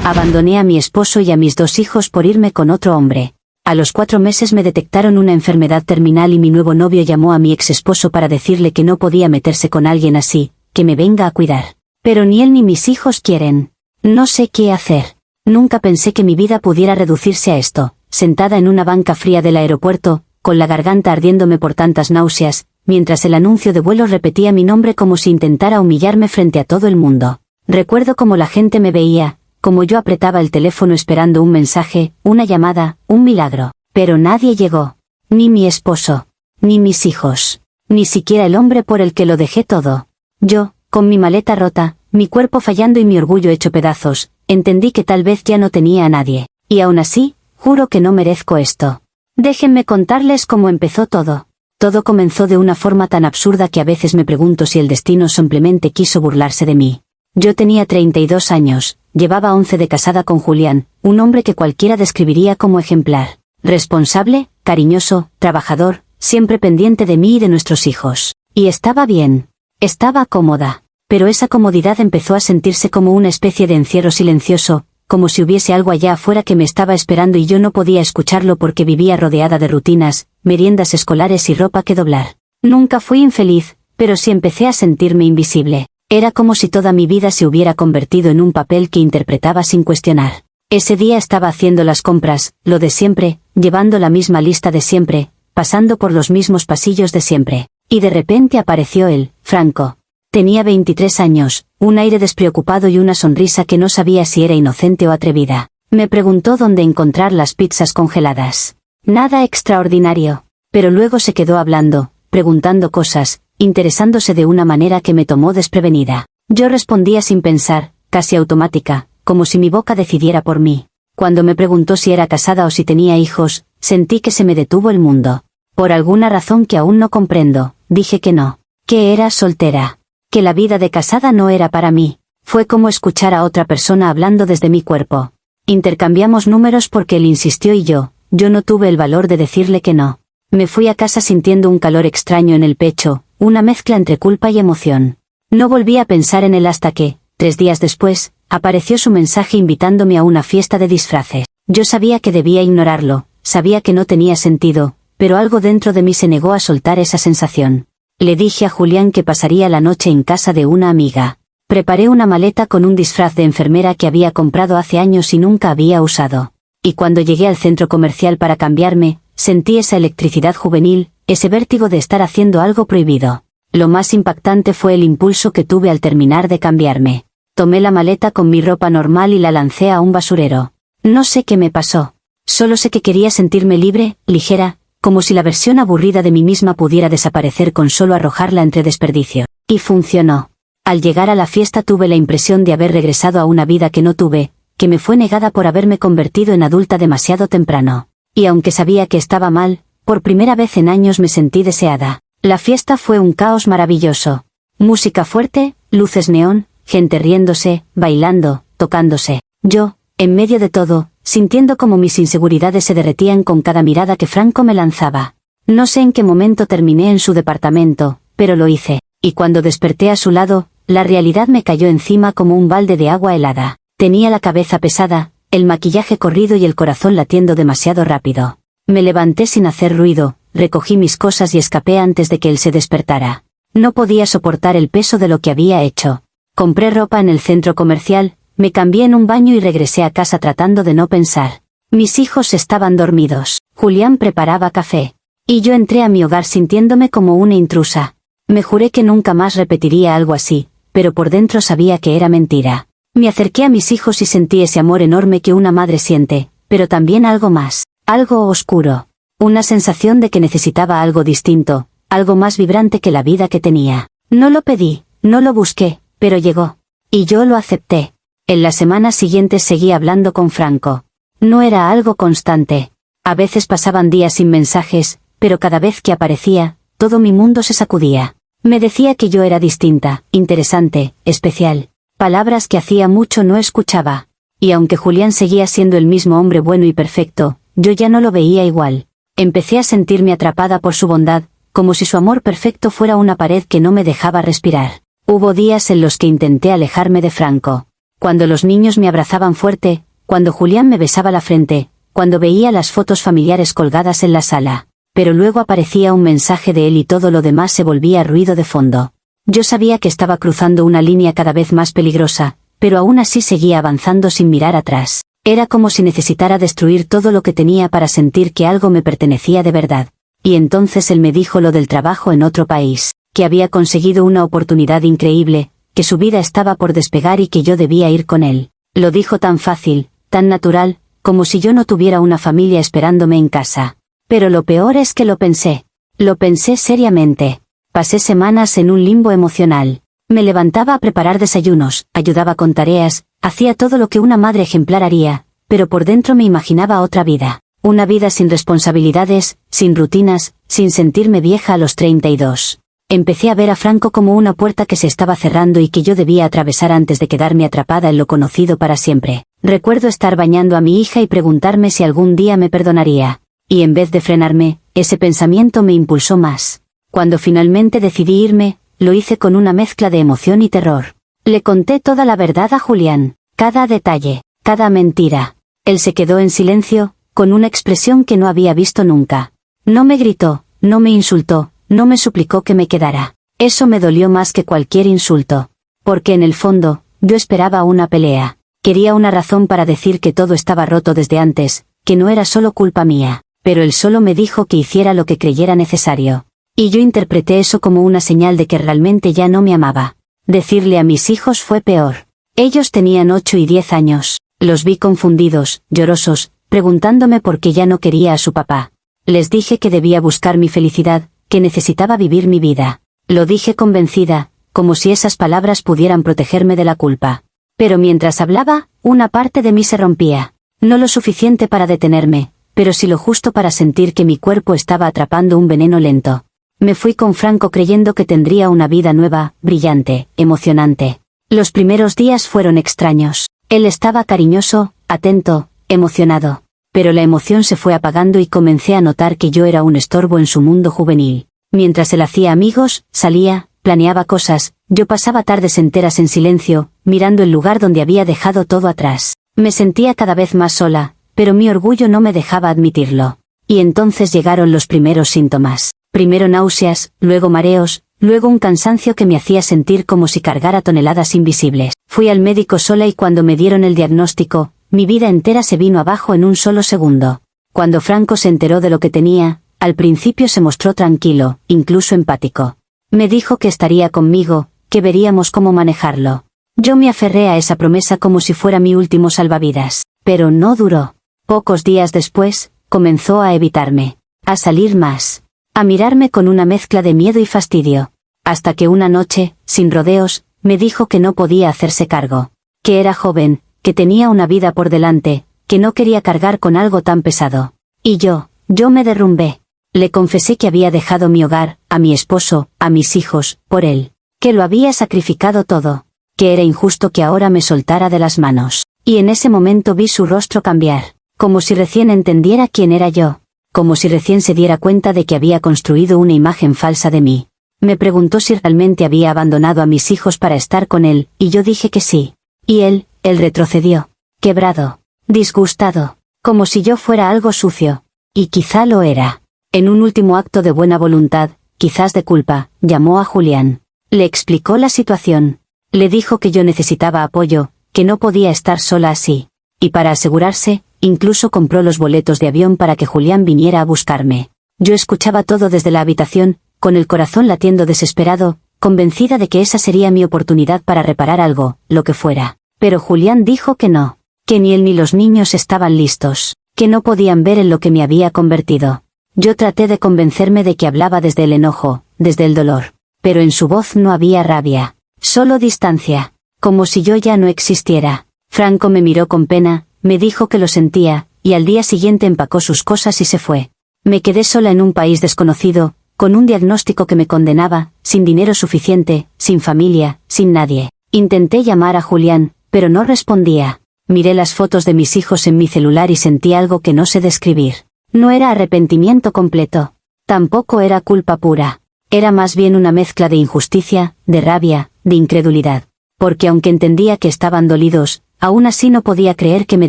Abandoné a mi esposo y a mis 2 hijos por irme con otro hombre. A los 4 meses me detectaron una enfermedad terminal y mi nuevo novio llamó a mi ex esposo para decirle que no podía meterse con alguien así, que me venga a cuidar. Pero ni él ni mis hijos quieren. No sé qué hacer. Nunca pensé que mi vida pudiera reducirse a esto, sentada en una banca fría del aeropuerto, con la garganta ardiéndome por tantas náuseas, mientras el anuncio de vuelo repetía mi nombre como si intentara humillarme frente a todo el mundo. Recuerdo cómo la gente me veía, como yo apretaba el teléfono esperando un mensaje, una llamada, un milagro. Pero nadie llegó. Ni mi esposo. Ni mis hijos. Ni siquiera el hombre por el que lo dejé todo. Yo, con mi maleta rota, mi cuerpo fallando y mi orgullo hecho pedazos, entendí que tal vez ya no tenía a nadie. Y aún así, juro que no merezco esto. Déjenme contarles cómo empezó todo. Todo comenzó de una forma tan absurda que a veces me pregunto si el destino simplemente quiso burlarse de mí. Yo tenía 32 años, llevaba 11 de casada con Julián, un hombre que cualquiera describiría como ejemplar. Responsable, cariñoso, trabajador, siempre pendiente de mí y de nuestros hijos. Y estaba bien. Estaba cómoda. Pero esa comodidad empezó a sentirse como una especie de encierro silencioso, como si hubiese algo allá afuera que me estaba esperando y yo no podía escucharlo porque vivía rodeada de rutinas, meriendas escolares y ropa que doblar. Nunca fui infeliz, pero sí empecé a sentirme invisible. Era como si toda mi vida se hubiera convertido en un papel que interpretaba sin cuestionar. Ese día estaba haciendo las compras, lo de siempre, llevando la misma lista de siempre, pasando por los mismos pasillos de siempre. Y de repente apareció él, Franco. Tenía 23 años, un aire despreocupado y una sonrisa que no sabía si era inocente o atrevida. Me preguntó dónde encontrar las pizzas congeladas. Nada extraordinario. Pero luego se quedó hablando, preguntando cosas, interesándose de una manera que me tomó desprevenida. Yo respondía sin pensar, casi automática, como si mi boca decidiera por mí. Cuando me preguntó si era casada o si tenía hijos, sentí que se me detuvo el mundo. Por alguna razón que aún no comprendo, dije que no, que era soltera, que la vida de casada no era para mí. Fue como escuchar a otra persona hablando desde mi cuerpo. Intercambiamos números porque él insistió y yo no tuve el valor de decirle que no. Me fui a casa sintiendo un calor extraño en el pecho, una mezcla entre culpa y emoción. No volví a pensar en él hasta que, 3 días después, apareció su mensaje invitándome a una fiesta de disfraces. Yo sabía que debía ignorarlo, sabía que no tenía sentido, pero algo dentro de mí se negó a soltar esa sensación. Le dije a Julián que pasaría la noche en casa de una amiga. Preparé una maleta con un disfraz de enfermera que había comprado hace años y nunca había usado. Y cuando llegué al centro comercial para cambiarme, sentí esa electricidad juvenil, ese vértigo de estar haciendo algo prohibido. Lo más impactante fue el impulso que tuve al terminar de cambiarme. Tomé la maleta con mi ropa normal y la lancé a un basurero. No sé qué me pasó. Solo sé que quería sentirme libre, ligera, como si la versión aburrida de mí misma pudiera desaparecer con solo arrojarla entre desperdicio. Y funcionó. Al llegar a la fiesta tuve la impresión de haber regresado a una vida que no tuve, que me fue negada por haberme convertido en adulta demasiado temprano. Y aunque sabía que estaba mal, por primera vez en años me sentí deseada. La fiesta fue un caos maravilloso. Música fuerte, luces neón, gente riéndose, bailando, tocándose. Yo, en medio de todo, sintiendo como mis inseguridades se derretían con cada mirada que Franco me lanzaba. No sé en qué momento terminé en su departamento, pero lo hice. Y cuando desperté a su lado, la realidad me cayó encima como un balde de agua helada. Tenía la cabeza pesada, el maquillaje corrido y el corazón latiendo demasiado rápido. Me levanté sin hacer ruido, recogí mis cosas y escapé antes de que él se despertara. No podía soportar el peso de lo que había hecho. Compré ropa en el centro comercial, me cambié en un baño y regresé a casa tratando de no pensar. Mis hijos estaban dormidos. Julián preparaba café. Y yo entré a mi hogar sintiéndome como una intrusa. Me juré que nunca más repetiría algo así, pero por dentro sabía que era mentira. Me acerqué a mis hijos y sentí ese amor enorme que una madre siente, pero también algo más, algo oscuro. Una sensación de que necesitaba algo distinto, algo más vibrante que la vida que tenía. No lo pedí, no lo busqué, pero llegó. Y yo lo acepté. En las semanas siguientes seguí hablando con Franco. No era algo constante. A veces pasaban días sin mensajes, pero cada vez que aparecía, todo mi mundo se sacudía. Me decía que yo era distinta, interesante, especial. Palabras que hacía mucho no escuchaba. Y aunque Julián seguía siendo el mismo hombre bueno y perfecto, yo ya no lo veía igual. Empecé a sentirme atrapada por su bondad, como si su amor perfecto fuera una pared que no me dejaba respirar. Hubo días en los que intenté alejarme de Franco. Cuando los niños me abrazaban fuerte, cuando Julián me besaba la frente, cuando veía las fotos familiares colgadas en la sala. Pero luego aparecía un mensaje de él y todo lo demás se volvía ruido de fondo. Yo sabía que estaba cruzando una línea cada vez más peligrosa, pero aún así seguía avanzando sin mirar atrás. Era como si necesitara destruir todo lo que tenía para sentir que algo me pertenecía de verdad. Y entonces él me dijo lo del trabajo en otro país, que había conseguido una oportunidad increíble, que su vida estaba por despegar y que yo debía ir con él. Lo dijo tan fácil, tan natural, como si yo no tuviera una familia esperándome en casa. Pero lo peor es que lo pensé. Lo pensé seriamente. Pasé semanas en un limbo emocional. Me levantaba a preparar desayunos, ayudaba con tareas, hacía todo lo que una madre ejemplar haría, pero por dentro me imaginaba otra vida. Una vida sin responsabilidades, sin rutinas, sin sentirme vieja a los 32. Empecé a ver a Franco como una puerta que se estaba cerrando y que yo debía atravesar antes de quedarme atrapada en lo conocido para siempre. Recuerdo estar bañando a mi hija y preguntarme si algún día me perdonaría. Y en vez de frenarme, ese pensamiento me impulsó más. Cuando finalmente decidí irme, lo hice con una mezcla de emoción y terror. Le conté toda la verdad a Julián, cada detalle, cada mentira. Él se quedó en silencio, con una expresión que no había visto nunca. No me gritó, no me insultó, no me suplicó que me quedara. Eso me dolió más que cualquier insulto. Porque en el fondo, yo esperaba una pelea. Quería una razón para decir que todo estaba roto desde antes, que no era solo culpa mía. Pero él solo me dijo que hiciera lo que creyera necesario. Y yo interpreté eso como una señal de que realmente ya no me amaba. Decirle a mis hijos fue peor. Ellos tenían 8 y 10 años. Los vi confundidos, llorosos, preguntándome por qué ya no quería a su papá. Les dije que debía buscar mi felicidad, que necesitaba vivir mi vida. Lo dije convencida, como si esas palabras pudieran protegerme de la culpa. Pero mientras hablaba, una parte de mí se rompía. No lo suficiente para detenerme, pero sí lo justo para sentir que mi cuerpo estaba atrapando un veneno lento. Me fui con Franco creyendo que tendría una vida nueva, brillante, emocionante. Los primeros días fueron extraños. Él estaba cariñoso, atento, emocionado. Pero la emoción se fue apagando y comencé a notar que yo era un estorbo en su mundo juvenil. Mientras él hacía amigos, salía, planeaba cosas, yo pasaba tardes enteras en silencio, mirando el lugar donde había dejado todo atrás. Me sentía cada vez más sola, pero mi orgullo no me dejaba admitirlo. Y entonces llegaron los primeros síntomas. Primero náuseas, luego mareos, luego un cansancio que me hacía sentir como si cargara toneladas invisibles. Fui al médico sola y cuando me dieron el diagnóstico, mi vida entera se vino abajo en un solo segundo. Cuando Franco se enteró de lo que tenía, al principio se mostró tranquilo, incluso empático. Me dijo que estaría conmigo, que veríamos cómo manejarlo. Yo me aferré a esa promesa como si fuera mi último salvavidas. Pero no duró. Pocos días después, comenzó a evitarme, a salir más, a mirarme con una mezcla de miedo y fastidio. Hasta que una noche, sin rodeos, me dijo que no podía hacerse cargo. Que era joven, que tenía una vida por delante, que no quería cargar con algo tan pesado. Y yo me derrumbé. Le confesé que había dejado mi hogar, a mi esposo, a mis hijos, por él. Que lo había sacrificado todo. Que era injusto que ahora me soltara de las manos. Y en ese momento vi su rostro cambiar. Como si recién entendiera quién era yo. Como si recién se diera cuenta de que había construido una imagen falsa de mí. Me preguntó si realmente había abandonado a mis hijos para estar con él, y yo dije que sí. Y él retrocedió. Quebrado. Disgustado. Como si yo fuera algo sucio. Y quizá lo era. En un último acto de buena voluntad, quizás de culpa, llamó a Julián. Le explicó la situación. Le dijo que yo necesitaba apoyo, que no podía estar sola así. Y para asegurarse, incluso compró los boletos de avión para que Julián viniera a buscarme. Yo escuchaba todo desde la habitación, con el corazón latiendo desesperado, convencida de que esa sería mi oportunidad para reparar algo, lo que fuera. Pero Julián dijo que no, que ni él ni los niños estaban listos, que no podían ver en lo que me había convertido. Yo traté de convencerme de que hablaba desde el enojo, desde el dolor. Pero en su voz no había rabia, solo distancia, como si yo ya no existiera. Franco me miró con pena, me dijo que lo sentía, y al día siguiente empacó sus cosas y se fue. Me quedé sola en un país desconocido, con un diagnóstico que me condenaba, sin dinero suficiente, sin familia, sin nadie. Intenté llamar a Julián, pero no respondía. Miré las fotos de mis hijos en mi celular y sentí algo que no sé describir. No era arrepentimiento completo. Tampoco era culpa pura. Era más bien una mezcla de injusticia, de rabia, de incredulidad. porque aunque entendía que estaban dolidos, aún así no podía creer que me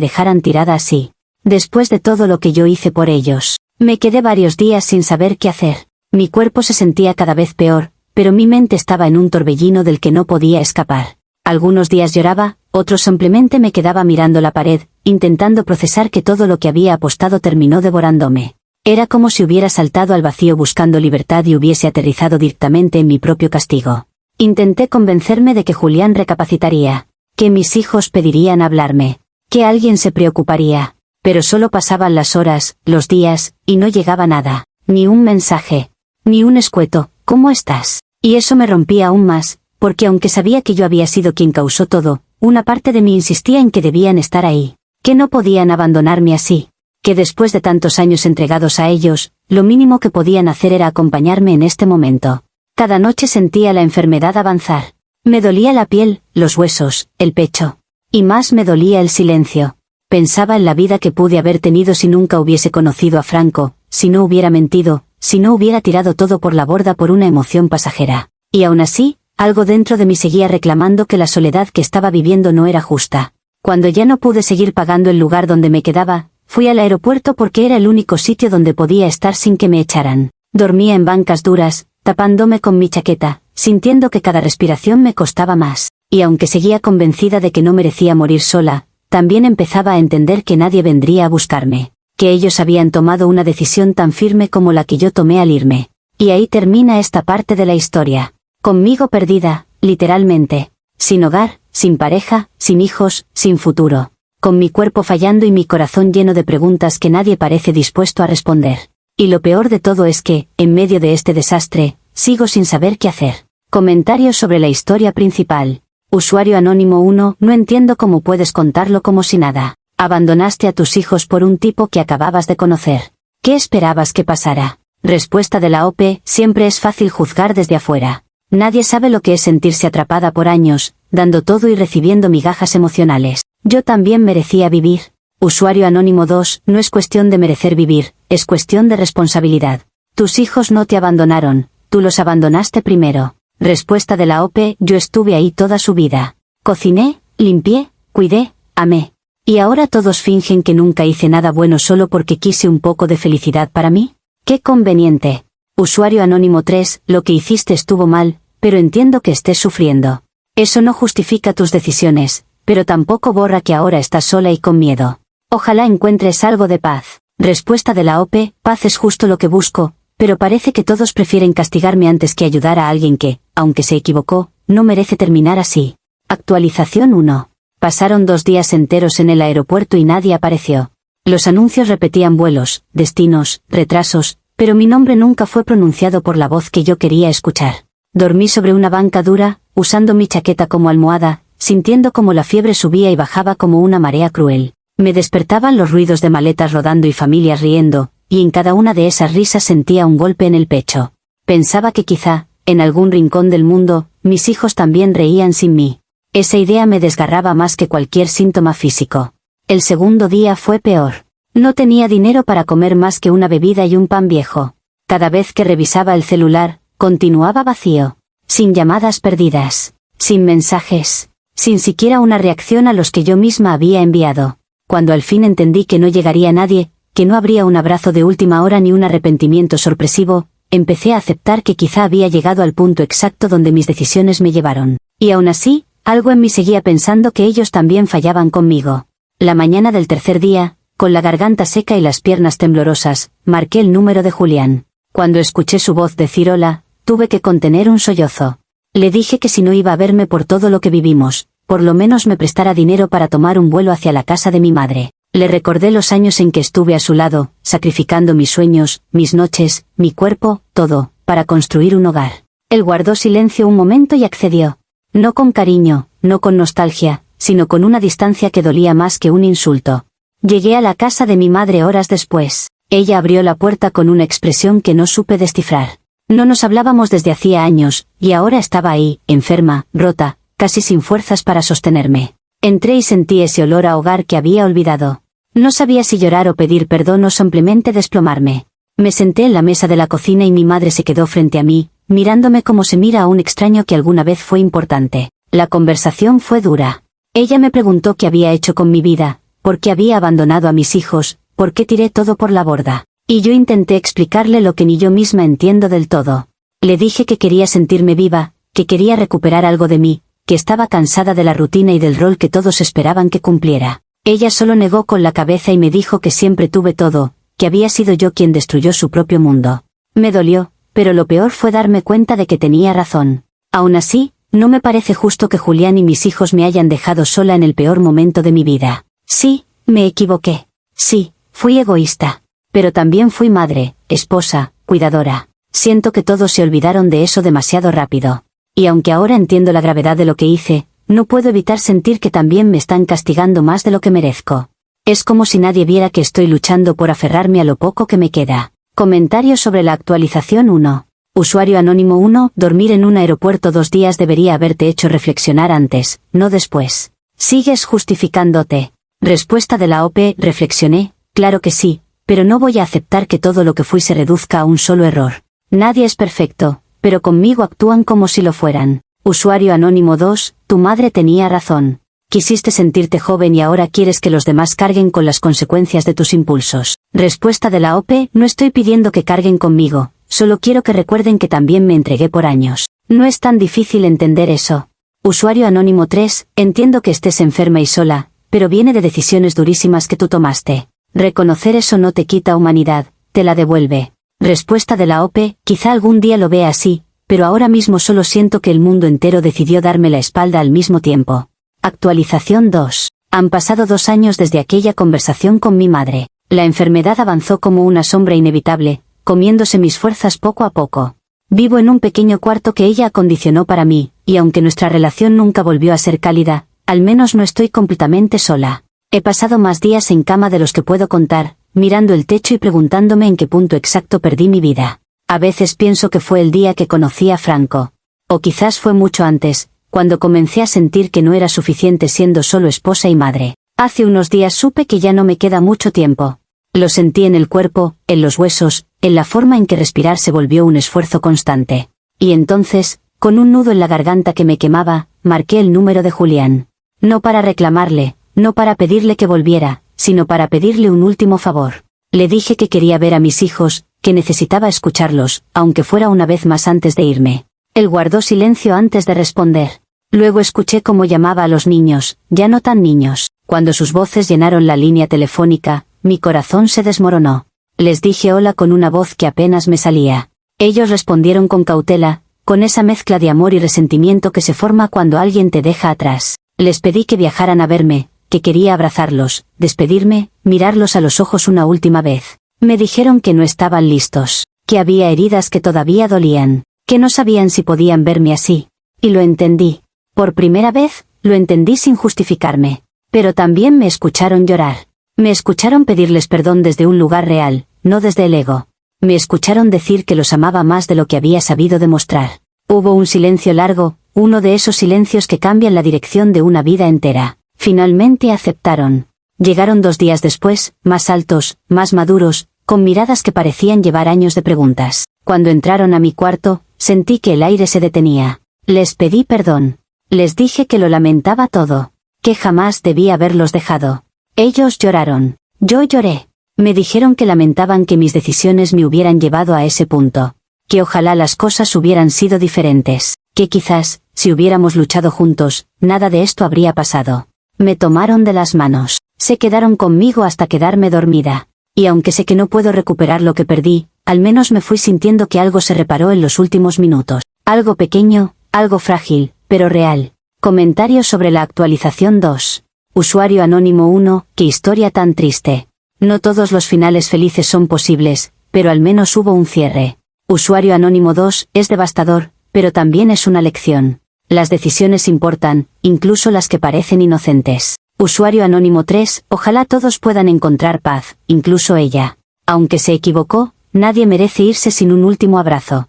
dejaran tirada así. Después de todo lo que yo hice por ellos, me quedé varios días sin saber qué hacer. Mi cuerpo se sentía cada vez peor, pero mi mente estaba en un torbellino del que no podía escapar. Algunos días lloraba, otros simplemente me quedaba mirando la pared, intentando procesar que todo lo que había apostado terminó devorándome. Era como si hubiera saltado al vacío buscando libertad y hubiese aterrizado directamente en mi propio castigo. Intenté convencerme de que Julián recapacitaría, que mis hijos pedirían hablarme, que alguien se preocuparía, pero solo pasaban las horas, los días, y no llegaba nada, ni un mensaje, ni un escueto, ¿cómo estás? Y eso me rompía aún más, porque aunque sabía que yo había sido quien causó todo, una parte de mí insistía en que debían estar ahí, que no podían abandonarme así, que después de tantos años entregados a ellos, lo mínimo que podían hacer era acompañarme en este momento. Cada noche sentía la enfermedad avanzar. Me dolía la piel, los huesos, el pecho. Y más me dolía el silencio. Pensaba en la vida que pude haber tenido si nunca hubiese conocido a Franco, si no hubiera mentido, si no hubiera tirado todo por la borda por una emoción pasajera. Y aún así, algo dentro de mí seguía reclamando que la soledad que estaba viviendo no era justa. Cuando ya no pude seguir pagando el lugar donde me quedaba, fui al aeropuerto porque era el único sitio donde podía estar sin que me echaran. Dormía en bancas duras, tapándome con mi chaqueta, sintiendo que cada respiración me costaba más, y aunque seguía convencida de que no merecía morir sola, también empezaba a entender que nadie vendría a buscarme, que ellos habían tomado una decisión tan firme como la que yo tomé al irme. Y ahí termina esta parte de la historia. Conmigo perdida, literalmente, sin hogar, sin pareja, sin hijos, sin futuro. Con mi cuerpo fallando y mi corazón lleno de preguntas que nadie parece dispuesto a responder. Y lo peor de todo es que, en medio de este desastre, sigo sin saber qué hacer. Comentarios sobre la historia principal. Usuario anónimo 1, no entiendo cómo puedes contarlo como si nada. Abandonaste a tus hijos por un tipo que acababas de conocer. ¿Qué esperabas que pasara? Respuesta de la OP, siempre es fácil juzgar desde afuera. Nadie sabe lo que es sentirse atrapada por años, dando todo y recibiendo migajas emocionales. Yo también merecía vivir. Usuario anónimo 2, no es cuestión de merecer vivir, es cuestión de responsabilidad. Tus hijos no te abandonaron, tú los abandonaste primero. Respuesta de la OP, yo estuve ahí toda su vida. Cociné, limpié, cuidé, amé. ¿Y ahora todos fingen que nunca hice nada bueno solo porque quise un poco de felicidad para mí? ¡Qué conveniente! Usuario anónimo 3, lo que hiciste estuvo mal, pero entiendo que estés sufriendo. Eso no justifica tus decisiones, pero tampoco borra que ahora estás sola y con miedo. Ojalá encuentres algo de paz. Respuesta de la OP, paz es justo lo que busco, pero parece que todos prefieren castigarme antes que ayudar a alguien que, aunque se equivocó, no merece terminar así. Actualización 1. Pasaron 2 días enteros en el aeropuerto y nadie apareció. Los anuncios repetían vuelos, destinos, retrasos, pero mi nombre nunca fue pronunciado por la voz que yo quería escuchar. Dormí sobre una banca dura, usando mi chaqueta como almohada, sintiendo como la fiebre subía y bajaba como una marea cruel. Me despertaban los ruidos de maletas rodando y familias riendo, y en cada una de esas risas sentía un golpe en el pecho. Pensaba que quizá, en algún rincón del mundo, mis hijos también reían sin mí. Esa idea me desgarraba más que cualquier síntoma físico. El segundo día fue peor. No tenía dinero para comer más que una bebida y un pan viejo. Cada vez que revisaba el celular, continuaba vacío. Sin llamadas perdidas. Sin mensajes. Sin siquiera una reacción a los que yo misma había enviado. Cuando al fin entendí que no llegaría nadie, que no habría un abrazo de última hora ni un arrepentimiento sorpresivo, empecé a aceptar que quizá había llegado al punto exacto donde mis decisiones me llevaron. Y aún así, algo en mí seguía pensando que ellos también fallaban conmigo. La mañana del tercer día, con la garganta seca y las piernas temblorosas, marqué el número de Julián. Cuando escuché su voz decir hola, tuve que contener un sollozo. Le dije que si no iba a verme por todo lo que vivimos, por lo menos me prestara dinero para tomar un vuelo hacia la casa de mi madre. Le recordé los años en que estuve a su lado, sacrificando mis sueños, mis noches, mi cuerpo, todo, para construir un hogar. Él guardó silencio un momento y accedió. No con cariño, no con nostalgia, sino con una distancia que dolía más que un insulto. Llegué a la casa de mi madre horas después. Ella abrió la puerta con una expresión que no supe descifrar. No nos hablábamos desde hacía años, y ahora estaba ahí, enferma, rota, casi sin fuerzas para sostenerme. Entré y sentí ese olor a hogar que había olvidado. No sabía si llorar o pedir perdón o simplemente desplomarme. Me senté en la mesa de la cocina y mi madre se quedó frente a mí, mirándome como se mira a un extraño que alguna vez fue importante. La conversación fue dura. Ella me preguntó qué había hecho con mi vida, por qué había abandonado a mis hijos, por qué tiré todo por la borda. Y yo intenté explicarle lo que ni yo misma entiendo del todo. Le dije que quería sentirme viva, que quería recuperar algo de mí, que estaba cansada de la rutina y del rol que todos esperaban que cumpliera. Ella solo negó con la cabeza y me dijo que siempre tuve todo, que había sido yo quien destruyó su propio mundo. Me dolió, pero lo peor fue darme cuenta de que tenía razón. Aún así, no me parece justo que Julián y mis hijos me hayan dejado sola en el peor momento de mi vida. Sí, me equivoqué. Sí, fui egoísta. Pero también fui madre, esposa, cuidadora. Siento que todos se olvidaron de eso demasiado rápido. Y aunque ahora entiendo la gravedad de lo que hice, no puedo evitar sentir que también me están castigando más de lo que merezco. Es como si nadie viera que estoy luchando por aferrarme a lo poco que me queda. Comentario sobre la actualización 1. Usuario anónimo 1. Dormir en un aeropuerto 2 días debería haberte hecho reflexionar antes, no después. ¿Sigues justificándote? Respuesta de la OP. Reflexioné, claro que sí, pero no voy a aceptar que todo lo que fui se reduzca a un solo error. Nadie es perfecto, pero conmigo actúan como si lo fueran. Usuario anónimo 2. Tu madre tenía razón. Quisiste sentirte joven y ahora quieres que los demás carguen con las consecuencias de tus impulsos. Respuesta de la OP. No estoy pidiendo que carguen conmigo, solo quiero que recuerden que también me entregué por años. No es tan difícil entender eso. Usuario anónimo 3. Entiendo que estés enferma y sola, pero viene de decisiones durísimas que tú tomaste. Reconocer eso no te quita humanidad, te la devuelve. Respuesta de la OP. Quizá algún día lo vea así, pero ahora mismo solo siento que el mundo entero decidió darme la espalda al mismo tiempo. Actualización 2. Han pasado 2 años desde aquella conversación con mi madre. La enfermedad avanzó como una sombra inevitable, comiéndose mis fuerzas poco a poco. Vivo en un pequeño cuarto que ella acondicionó para mí, y aunque nuestra relación nunca volvió a ser cálida, al menos no estoy completamente sola. He pasado más días en cama de los que puedo contar, mirando el techo y preguntándome en qué punto exacto perdí mi vida. A veces pienso que fue el día que conocí a Franco. O quizás fue mucho antes, cuando comencé a sentir que no era suficiente siendo solo esposa y madre. Hace unos días supe que ya no me queda mucho tiempo. Lo sentí en el cuerpo, en los huesos, en la forma en que respirar se volvió un esfuerzo constante. Y entonces, con un nudo en la garganta que me quemaba, marqué el número de Julián. No para reclamarle, no para pedirle que volviera, sino para pedirle un último favor. Le dije que quería ver a mis hijos, que necesitaba escucharlos, aunque fuera una vez más antes de irme. Él guardó silencio antes de responder. Luego escuché cómo llamaba a los niños, ya no tan niños. Cuando sus voces llenaron la línea telefónica, mi corazón se desmoronó. Les dije hola con una voz que apenas me salía. Ellos respondieron con cautela, con esa mezcla de amor y resentimiento que se forma cuando alguien te deja atrás. Les pedí que viajaran a verme, que quería abrazarlos, despedirme, mirarlos a los ojos una última vez. Me dijeron que no estaban listos, que había heridas que todavía dolían, que no sabían si podían verme así. Y lo entendí. Por primera vez, lo entendí sin justificarme. Pero también me escucharon llorar. Me escucharon pedirles perdón desde un lugar real, no desde el ego. Me escucharon decir que los amaba más de lo que había sabido demostrar. Hubo un silencio largo, uno de esos silencios que cambian la dirección de una vida entera. Finalmente aceptaron. Llegaron 2 días después, más altos, más maduros, con miradas que parecían llevar años de preguntas. Cuando entraron a mi cuarto, sentí que el aire se detenía. Les pedí perdón. Les dije que lo lamentaba todo, que jamás debía haberlos dejado. Ellos lloraron. Yo lloré. Me dijeron que lamentaban que mis decisiones me hubieran llevado a ese punto. Que ojalá las cosas hubieran sido diferentes. Que quizás, si hubiéramos luchado juntos, nada de esto habría pasado. Me tomaron de las manos. Se quedaron conmigo hasta quedarme dormida. Y aunque sé que no puedo recuperar lo que perdí, al menos me fui sintiendo que algo se reparó en los últimos minutos. Algo pequeño, algo frágil, pero real. Comentario sobre la actualización 2. Usuario anónimo 1. Qué historia tan triste. No todos los finales felices son posibles, pero al menos hubo un cierre. Usuario anónimo 2. Es devastador, pero también es una lección. Las decisiones importan, incluso las que parecen inocentes. Usuario anónimo 3. Ojalá todos puedan encontrar paz, incluso ella. Aunque se equivocó, nadie merece irse sin un último abrazo.